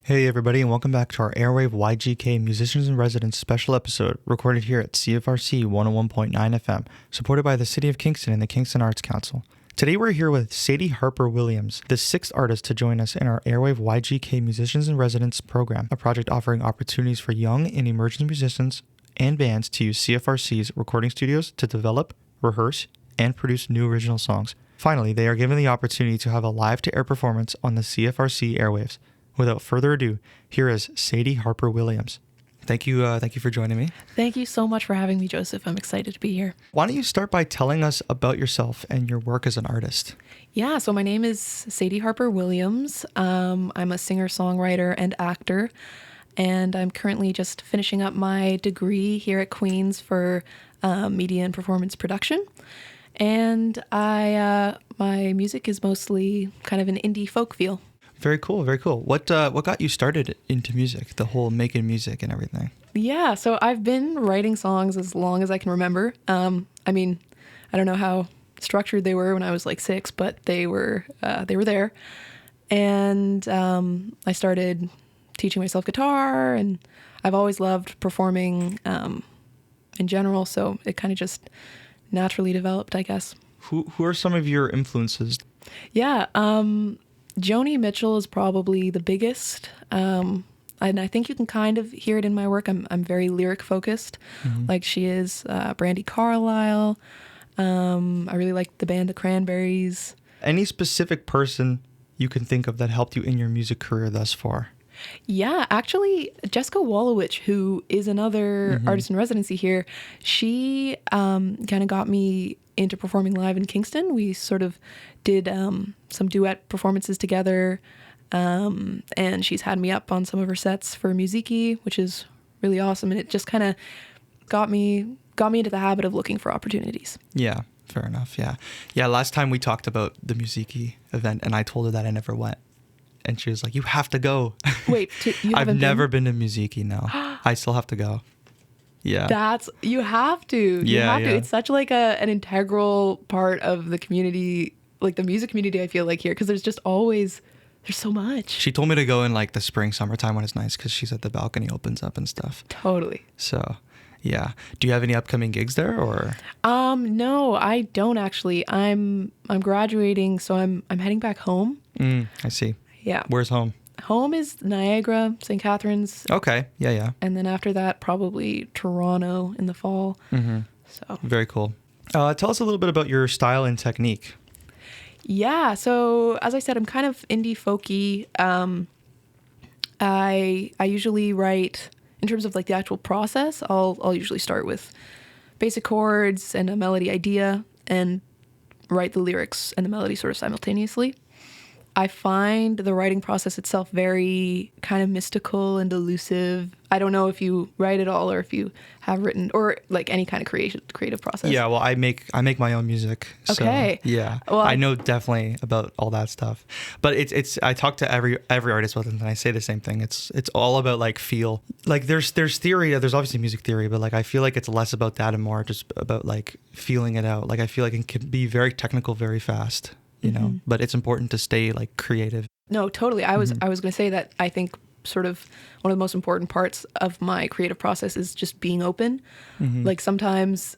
Hey everybody, and welcome back to our Airwave YGK Musicians in Residence special episode, recorded here at CFRC 101.9 FM, supported by the City of Kingston and the Kingston Arts Council. Today we're here with Sadie Harper Williams, the sixth artist to join us in our Airwave YGK Musicians in Residence program, a project offering opportunities for young and emerging musicians and bands to use CFRC's recording studios to develop, rehearse, and produce new original songs. Finally, they are given the opportunity to have a live-to-air performance on the CFRC airwaves. Without further ado, here is Sadie Harper Williams. Thank you for joining me. Thank you so much for having me, Joseph. I'm excited to be here. Why don't you start by telling us about yourself and your work as an artist? Yeah, so my name is Sadie Harper Williams. I'm a singer-songwriter and actor, and I'm currently just finishing up my degree here at Queen's for media and performance production. And my music is mostly kind of an indie folk feel. Very cool, very cool. What got you started into music, the whole making music and everything? Yeah, so I've been writing songs as long as I can remember. I don't know how structured they were when I was like 6, but they were there. And I started teaching myself guitar, and I've always loved performing in general, so it kind of just naturally developed, I guess. Who are some of your influences? Yeah, Joni Mitchell is probably the biggest, and I think you can kind of hear it in my work. I'm very lyric focused, like she is. Brandy Carlisle. I really like the band The Cranberries. Any specific person you can think of that helped you in your music career thus far? Yeah, actually, Jessica Wolowich, who is another artist in residency here, she kind of got me into performing live in Kingston. We sort of did some duet performances together, and she's had me up on some of her sets for Musiki, which is really awesome, and it just kind of got me into the habit of looking for opportunities. Yeah, fair enough. Yeah. Last time we talked about the Musiki event, and I told her that I never went. And she was like, "You have to go." Wait, you haven't I've never been to Musiki, no. I still have to go. Yeah. You have to. You have to. Yeah. It's such like an integral part of the community, like the music community, I feel like here, because there's so much. She told me to go in like the spring, summertime when it's nice, because she said the balcony opens up and stuff. Totally. So, yeah. Do you have any upcoming gigs there, or? No, I don't actually. I'm graduating, so I'm heading back home. I see. Yeah. Where's home? Home is Niagara, St. Catharines. Okay. Yeah. And then after that, probably Toronto in the fall. So Very cool. Tell us a little bit about your style and technique. Yeah. So as I said, I'm kind of indie folky. I usually write in terms of like the actual process. I'll usually start with basic chords and a melody idea and write the lyrics and the melody sort of simultaneously. I find the writing process itself very kind of mystical and elusive. I don't know if you write at all or if you have written or like any kind of creative process. Yeah, well, I make my own music. Okay. So, yeah. Well, I know definitely about all that stuff. But it's I talk to every artist with them and I say the same thing. It's all about like feel. Like there's theory, there's obviously music theory, but like I feel like it's less about that and more just about like feeling it out. Like I feel like it can be very technical very fast. You know, but it's important to stay like creative. No, totally. I was going to say that I think sort of one of the most important parts of my creative process is just being open. Like sometimes,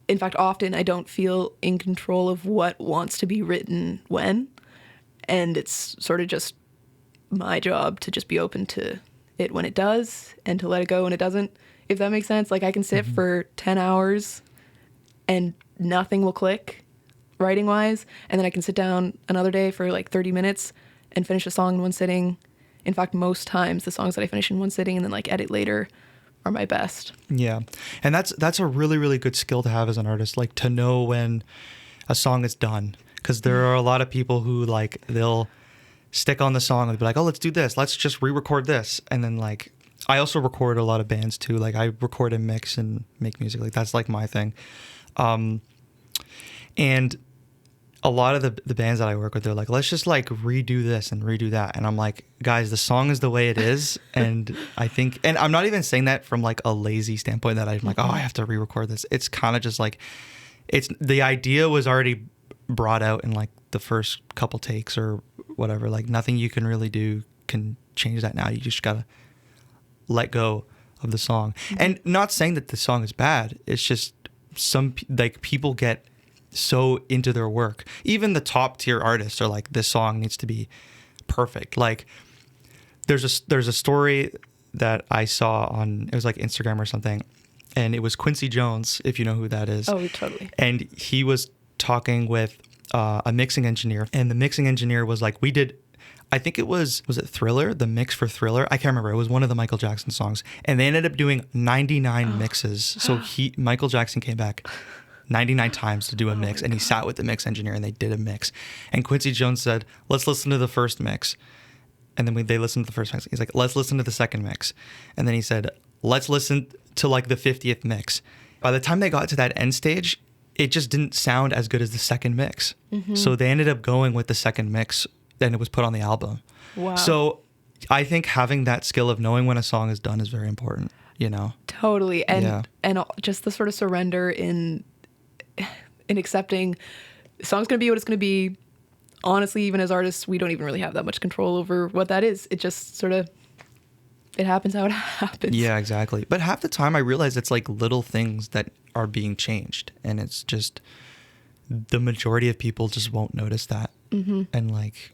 in fact, often I don't feel in control of what wants to be written when, and it's sort of just my job to just be open to it when it does and to let it go when it doesn't, if that makes sense. Like I can sit for 10 hours and nothing will click writing wise, and then I can sit down another day for like 30 minutes and finish a song in one sitting. In fact, most times the songs that I finish in one sitting and then like edit later are my best. Yeah. And that's a really, really good skill to have as an artist, like to know when a song is done. Because there are a lot of people who like they'll stick on the song and be like, "Oh, let's do this. Let's just re-record this." And then like I also record a lot of bands too. Like I record and mix and make music. Like that's like my thing. And a lot of the bands that I work with, they're like, "Let's just like redo this and redo that." And I'm like, guys, the song is the way it is. And I think, and I'm not even saying that from like a lazy standpoint that I'm like, "Oh, I have to re-record this." It's kind of just like, the idea was already brought out in like the first couple takes or whatever. Like nothing you can really do can change that now. You just gotta let go of the song. And not saying that the song is bad. It's just people get so into their work. Even the top tier artists are like, this song needs to be perfect. Like there's a story that I saw on, it was like Instagram or something, and it was Quincy Jones, if you know who that is. Oh, totally. And he was talking with a mixing engineer, and the mixing engineer was like, I think it was it Thriller, the mix for Thriller? I can't remember. It was one of the Michael Jackson songs. And they ended up doing 99 mixes. So Michael Jackson came back 99 times to do a mix, and he sat with the mix engineer and they did a mix. And Quincy Jones said, let's listen to the first mix. And then they listened to the first mix. He's like, let's listen to the second mix. And then he said, let's listen to like the 50th mix. By the time they got to that end stage, it just didn't sound as good as the second mix. So they ended up going with the second mix, and it was put on the album. Wow. So I think having that skill of knowing when a song is done is very important, you know? Totally. And just the sort of surrender in accepting the song's going to be what it's going to be. Honestly, even as artists, we don't even really have that much control over what that is. It just sort of, it happens how it happens. Yeah, exactly. But half the time I realize it's like little things that are being changed, and it's just the majority of people just won't notice that. And like,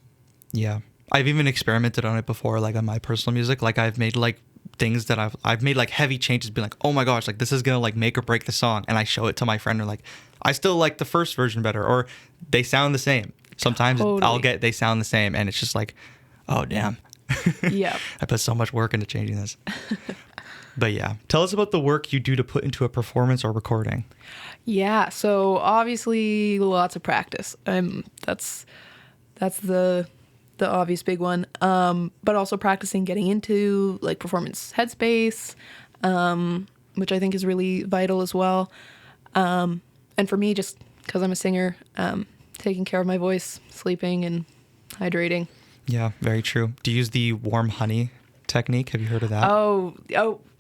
yeah, I've even experimented on it before, like on my personal music. Like I've made like things that I've made like heavy changes, being like, oh my gosh, like this is gonna like make or break the song, and I show it to my friend, and like, I still like the first version better, or they sound the same. Sometimes they sound the same, and it's just like, oh damn. Yeah. I put so much work into changing this. But yeah, tell us about the work you do to put into a performance or recording. Yeah, so obviously lots of practice. That's the obvious big one. But also practicing getting into like performance headspace, which I think is really vital as well. And for me, just because I'm a singer, taking care of my voice, sleeping and hydrating. Yeah, very true. Do you use the warm honey technique? Have you heard of that? Oh,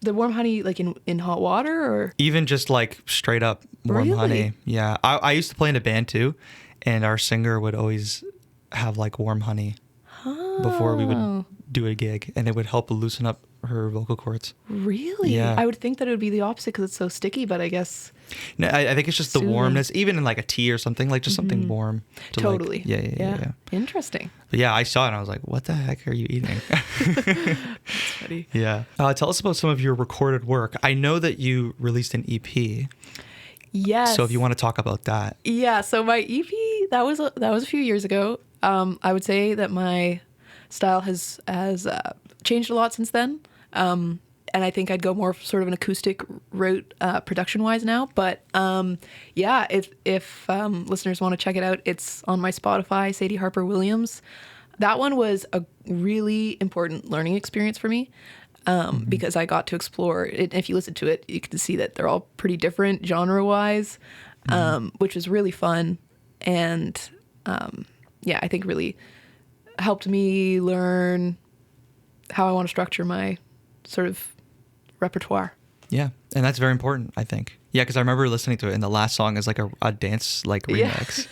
the warm honey, like in hot water, or even just like straight up warm honey. Yeah, I used to play in a band too, and our singer would always have like warm honey before we would do a gig, and it would help loosen up her vocal cords. Really? Yeah. I would think that it would be the opposite because it's so sticky, but I guess. No, I think it's just the warmness, even in like a tea or something, like just something warm. Totally. Like, yeah. Interesting. But yeah, I saw it and I was like, what the heck are you eating? That's funny. Yeah. Tell us about some of your recorded work. I know that you released an EP. Yes. So if you want to talk about that. Yeah. So my EP, that was a few years ago. I would say that my style has changed a lot since then. And I think I'd go more sort of an acoustic route production-wise now. But yeah, if listeners want to check it out, it's on my Spotify, Sadie Harper Williams. That one was a really important learning experience for me because I got to explore it. If you listen to it, you can see that they're all pretty different genre-wise, which was really fun. And yeah, I think really helped me learn how I want to structure my sort of repertoire. Yeah, and that's very important, I think. Yeah, because I remember listening to it, and the last song is like a dance like remix.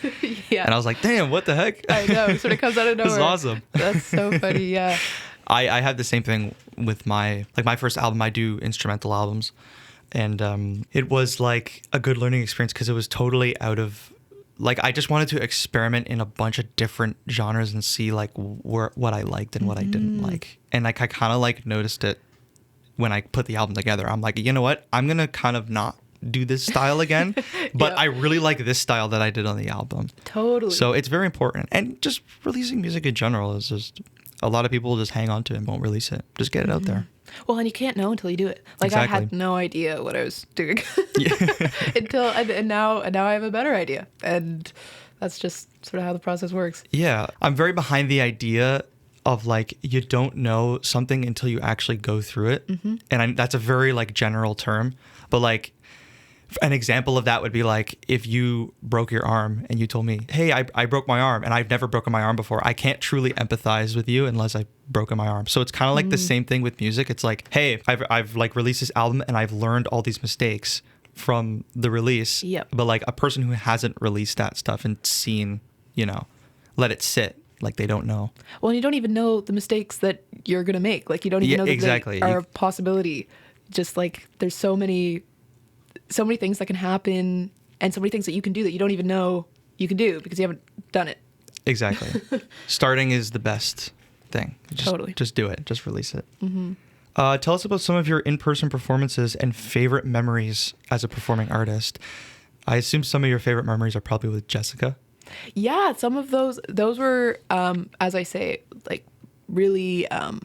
Yeah. And I was like, damn, what the heck? I know, it sort of comes out of nowhere. This is awesome. That's so funny, yeah. I had the same thing with my first album. I do instrumental albums, and it was like a good learning experience because it was totally out of, like, I just wanted to experiment in a bunch of different genres and see like what I liked and what I didn't like. And like I kind of like noticed it when I put the album together. I'm like, you know what? I'm going to kind of not do this style again, but I really like this style that I did on the album. Totally. So it's very important. And just releasing music in general is just, a lot of people just hang on to it and won't release it. Just get it out there. Well, and you can't know until you do it. Like Exactly. I had no idea what I was doing and now I have a better idea. And that's just sort of how the process works. Yeah. I'm very behind the idea of like, you don't know something until you actually go through it. And that's a very like general term, but like an example of that would be like, if you broke your arm and you told me, hey, I broke my arm and I've never broken my arm before, I can't truly empathize with you unless I've broken my arm. So it's kind of like the same thing with music. It's like, hey, I've like released this album and I've learned all these mistakes from the release. Yep. But like a person who hasn't released that stuff and seen, let it sit, like they don't know. Well, and you don't even know the mistakes that you're going to make. Like, you don't even know that exactly. they are a possibility. Just like, there's so many things that can happen, and so many things that you can do that you don't even know you can do because you haven't done it. Exactly. Starting is the best thing. Totally. Just do it. Just release it. Tell us about some of your in-person performances and favorite memories as a performing artist. I assume some of your favorite memories are probably with Jessica. Yeah, some of those were, as I say, like really a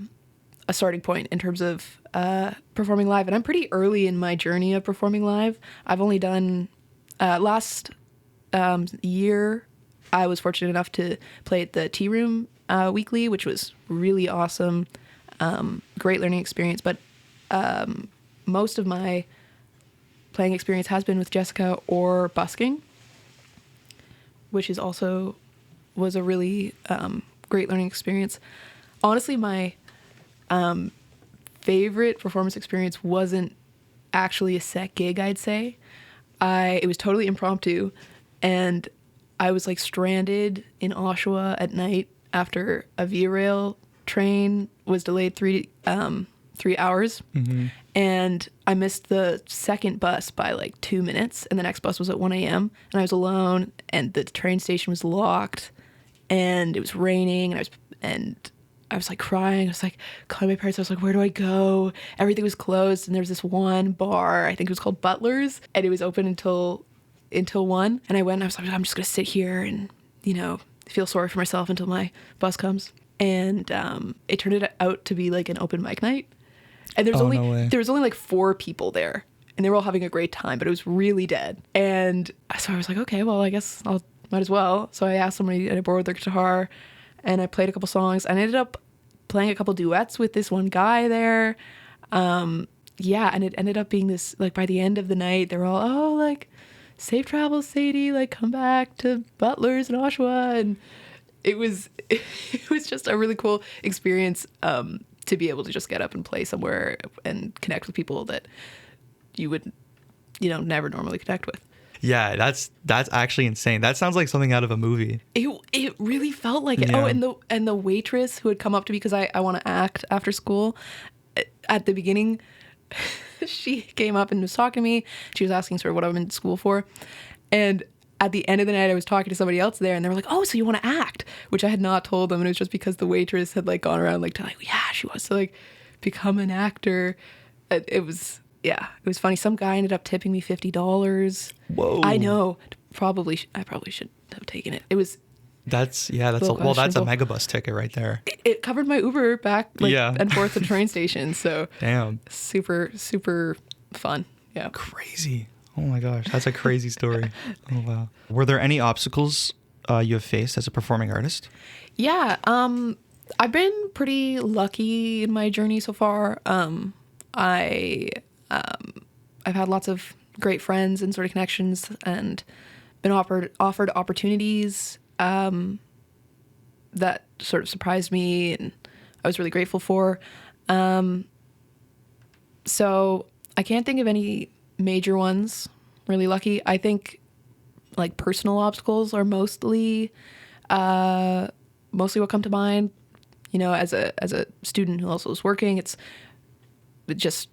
starting point in terms of performing live. And I'm pretty early in my journey of performing live. I've only done last year. I was fortunate enough to play at the Tea Room weekly, which was really awesome. Great learning experience. But most of my playing experience has been with Jessica or busking, which is also was a really great learning experience. Honestly, my favorite performance experience wasn't actually a set gig, I'd say. It was totally impromptu, and I was like stranded in Oshawa at night after a Via Rail train was delayed 3 hours. And I missed the second bus by like 2 minutes, and the next bus was at 1 a.m. and I was alone, and the train station was locked, and it was raining, and I was like crying. I was like calling my parents. I was like, where do I go? Everything was closed, and there was this one bar, I think it was called Butler's, and it was open until 1. And I went, and I was like, I'm just gonna sit here and, you know, feel sorry for myself until my bus comes. And it turned out to be like an open mic night. And there was only like 4 people there, and they were all having a great time, but it was really dead. And so I was like, okay, well, I guess might as well. So I asked somebody, and I borrowed their guitar, and I played a couple songs, and I ended up playing a couple duets with this one guy there. Yeah, and it ended up being this, like, by the end of the night, they were all, oh, like, safe travels, Sadie, like, come back to Butler's in Oshawa. And it was just a really cool experience, to be able to just get up and play somewhere and connect with people that you would, you know, never normally connect with. Yeah, that's actually insane. That sounds like something out of a movie. It really felt like it. Yeah. Oh, and the waitress who had come up to me, because I want to act after school, at the beginning, she came up and was talking to me. She was asking sort of what I'm in school for. And at the end of the night, I was talking to somebody else there, and they were like, oh, so you want to act? Which I had not told them, and it was just because the waitress had like gone around like telling, yeah, she wants to like become an actor. It was funny. Some guy ended up tipping me $50. Whoa. I know. I probably should have taken it. It was. That's a megabus ticket right there. It covered my Uber back and forth to the train station. So damn, super, super fun. Yeah. Crazy. Oh my gosh, that's a crazy story. Oh wow. Were there any obstacles you have faced as a performing artist? Yeah, I've been pretty lucky in my journey so far. I've had lots of great friends and sort of connections, and been offered opportunities that sort of surprised me, and I was really grateful for. So I can't think of any major ones. Really lucky. I think like personal obstacles are mostly what come to mind. You know, as a student who also is working, it's just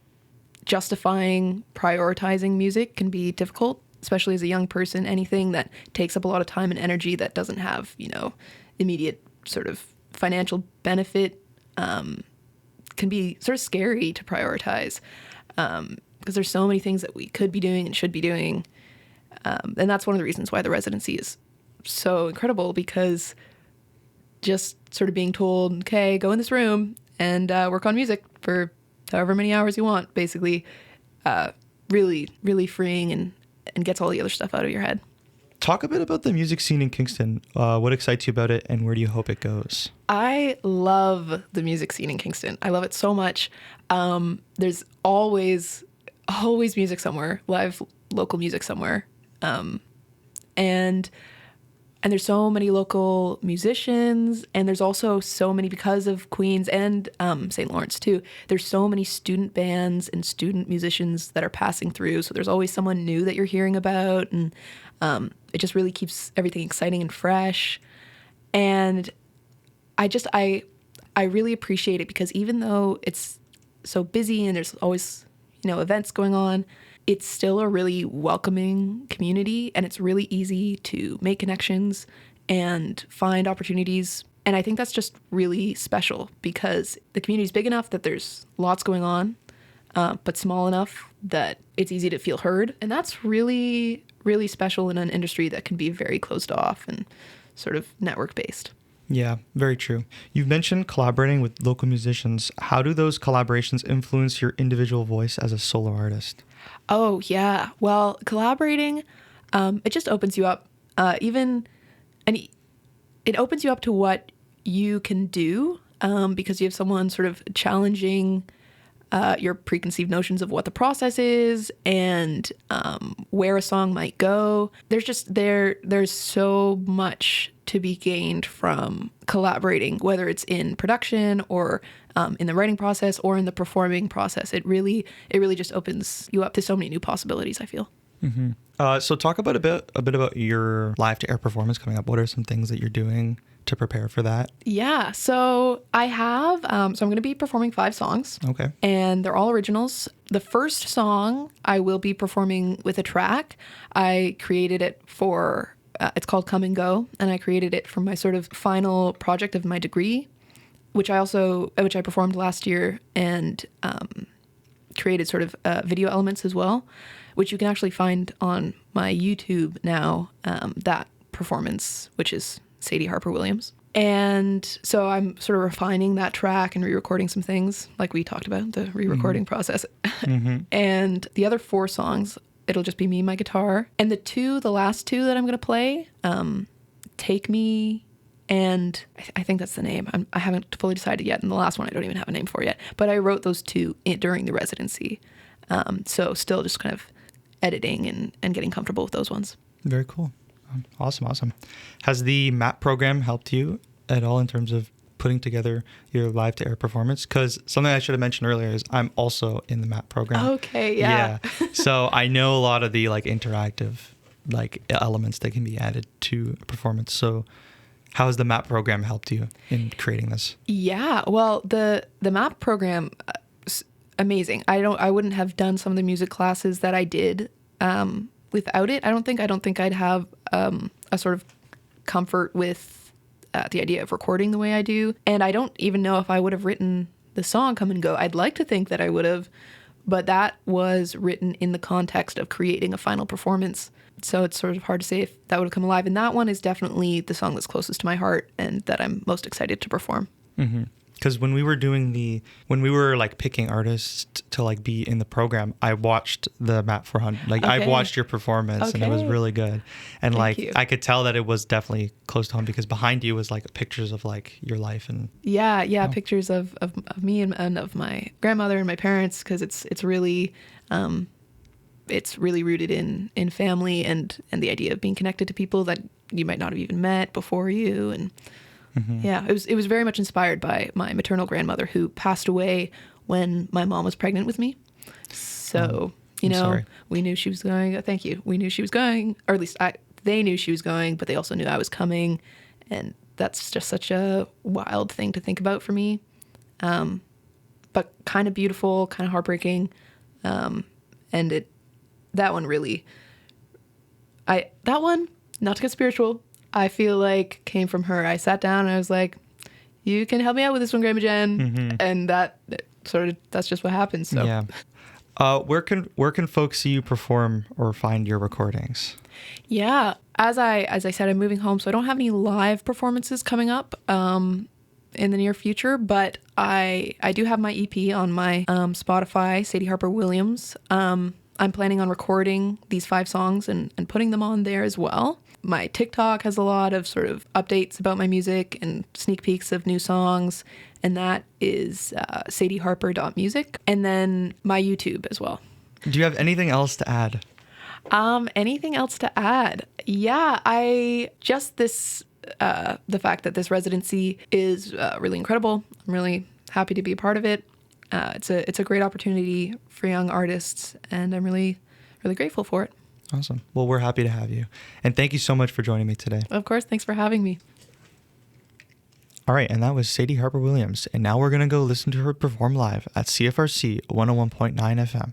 justifying prioritizing music can be difficult, especially as a young person. Anything that takes up a lot of time and energy that doesn't have, you know, immediate sort of financial benefit can be sort of scary to prioritize. Because there's so many things that we could be doing and should be doing. And that's one of the reasons why the residency is so incredible, because just sort of being told, okay, go in this room and work on music for however many hours you want, basically, really, really freeing and gets all the other stuff out of your head. Talk a bit about the music scene in Kingston. What excites you about it, and where do you hope it goes? I love the music scene in Kingston. I love it so much. There's always music somewhere, live local music somewhere. And there's so many local musicians, and there's also so many, because of Queens and St. Lawrence too, there's so many student bands and student musicians that are passing through. So there's always someone new that you're hearing about, and it just really keeps everything exciting and fresh. And I I really appreciate it because even though it's so busy and there's always, events going on, it's still a really welcoming community, and it's really easy to make connections and find opportunities. And I think that's just really special because the community is big enough that there's lots going on, but small enough that it's easy to feel heard. And that's really, really special in an industry that can be very closed off and sort of network based. Yeah, very true. You've mentioned collaborating with local musicians. How do those collaborations influence your individual voice as a solo artist? Oh, yeah. Well, collaborating, it just opens you up. It opens you up to what you can do because you have someone sort of challenging your preconceived notions of what the process is and where a song might go. There's so much to be gained from collaborating, whether it's in production or in the writing process or in the performing process. It really just opens you up to so many new possibilities, I feel. Mm-hmm. So talk about a bit about your live to air performance coming up. What are some things that you're doing to prepare for that? Yeah, so I have, so I'm going to be performing 5 songs. Okay. And they're all originals. The first song I will be performing with a track. I created it for, it's called Come and Go. And I created it for my sort of final project of my degree, which I performed last year and created sort of video elements as well, which you can actually find on my YouTube now, that performance, which is Sadie Harper Williams. And so I'm sort of refining that track and re-recording some things like we talked about, the re-recording process. And the other 4 songs, it'll just be me and my guitar. And the last two that I'm going to play, Take Me, and I think that's the name. I haven't fully decided yet. And the last one, I don't even have a name for yet. But I wrote those 2 during the residency. So still just kind of editing and getting comfortable with those ones. Very cool. Awesome. Has the MAP program helped you at all in terms of putting together your live to air performance? Because something I should have mentioned earlier is I'm also in the MAP program. Okay, yeah. So I know a lot of the interactive elements that can be added to a performance. So how has the MAP program helped you in creating this? Yeah, well, the MAP program is amazing. I wouldn't have done some of the music classes that I did without it. I don't think I'd have a sort of comfort with the idea of recording the way I do. And I don't even know if I would have written the song Come and Go. I'd like to think that I would have, but that was written in the context of creating a final performance. So it's sort of hard to say if that would have come alive. And that one is definitely the song that's closest to my heart and that I'm most excited to perform. Mm-hmm. Because when we were picking artists to be in the program, I watched the MAP 400. I watched your performance and it was really good. And Thank you. I could tell that it was definitely close to home because behind you was pictures of your life and pictures of me and of my grandmother and my parents because it's really rooted in family and the idea of being connected to people that you might not have even met before you and. Mm-hmm. Yeah, it was very much inspired by my maternal grandmother who passed away when my mom was pregnant with me. So, we knew she was going. Thank you. We knew she was going, or at least they knew she was going, but they also knew I was coming. And that's just such a wild thing to think about for me. But kind of beautiful, kind of heartbreaking. And that one, not to get spiritual, I feel came from her. I sat down and I was like, you can help me out with this one, Grandma Jen. Mm-hmm. And that's just what happens. So yeah. Where can folks see you perform or find your recordings? Yeah. As I said, I'm moving home, so I don't have any live performances coming up in the near future, but I do have my EP on my Spotify, Sadie Harper Williams. I'm planning on recording these 5 songs and putting them on there as well. My TikTok has a lot of sort of updates about my music and sneak peeks of new songs, and that is sadieharper.music. And then my YouTube as well. Do you have anything else to add? Anything else to add? Yeah, the fact that this residency is really incredible. I'm really happy to be a part of it. It's a great opportunity for young artists, and I'm really, really grateful for it. Awesome. Well, we're happy to have you. And thank you so much for joining me today. Of course. Thanks for having me. All right, and that was Sadie Harper Williams. And now we're going to go listen to her perform live at CFRC 101.9 FM.